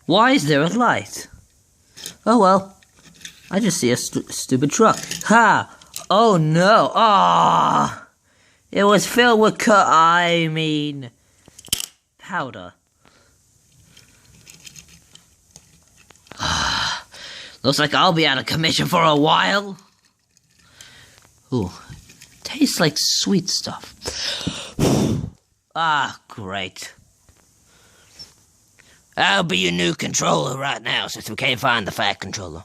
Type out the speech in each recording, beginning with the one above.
Why is there a light? Oh well. I just see a stupid truck. Ha! Oh no! Ah! It was filled with powder. Looks like I'll be out of commission for a while. Ooh, tastes like sweet stuff. Ah, great. I'll be your new controller right now, since we can't find the fat controller.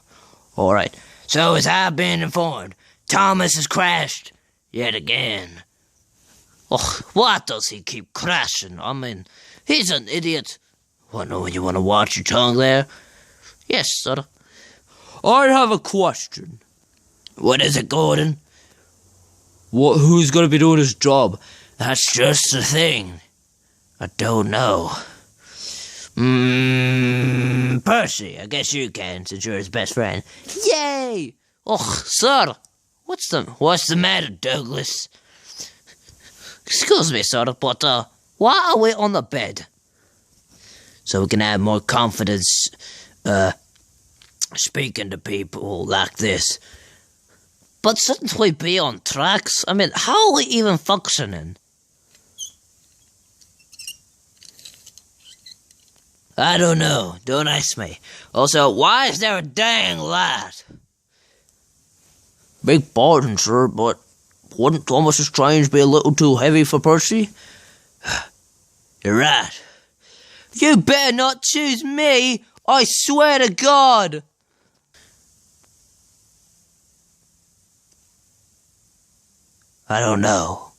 Alright, so as I've been informed, Thomas has crashed yet again. Oh, what does he keep crashing? I mean, he's an idiot. What, no, you want to watch your tongue there? Yes, sir. I have a question. What is it, Gordon? Who's going to be doing his job? That's just the thing. I don't know. Percy, I guess you can, since you're his best friend. Yay! Oh, sir. What's the matter, Douglas? Excuse me, sir, but, why are we on the bed? So we can have more confidence, speaking to people like this. But shouldn't we be on tracks? I mean, how are we even functioning? I don't know. Don't ask me. Also, why is there a dang light? Big pardon, sir, but wouldn't Thomas's trains be a little too heavy for Percy? You're right. You better not choose me, I swear to God! I don't know.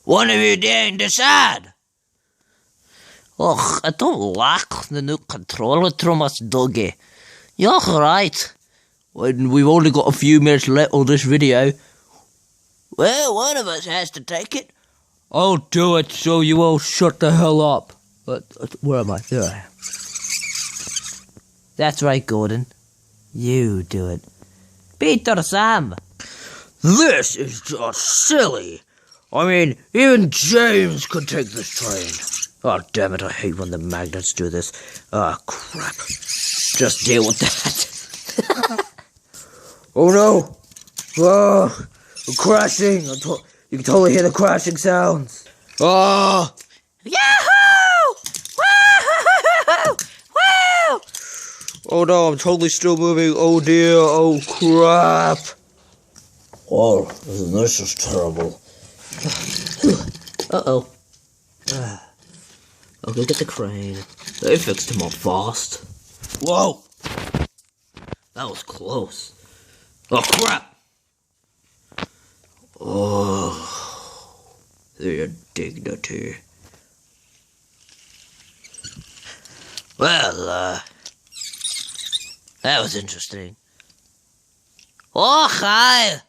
One of you dang decide! Ugh, I don't like the new controller, Thomas Dougie. You're right. We've only got a few minutes left on this video. Well, one of us has to take it. I'll do it, so you all shut the hell up. Where am I? There I am. That's right, Gordon. You do it. Peter Sam! This is just silly. I mean, even James could take this train. Oh, damn it, I hate when the magnets do this. Oh, crap. Just deal with that. Oh, no. Oh, I'm crashing. You can totally hear the crashing sounds. Oh. Yahoo! Woo! Woo! Oh, no, I'm totally still moving. Oh, dear. Oh, crap. Oh, this is terrible. Uh-oh. I'll go get the crane. They fixed him up fast. Whoa! That was close. Oh, crap! Oh, the indignity. Well, that was interesting. Oh, hi!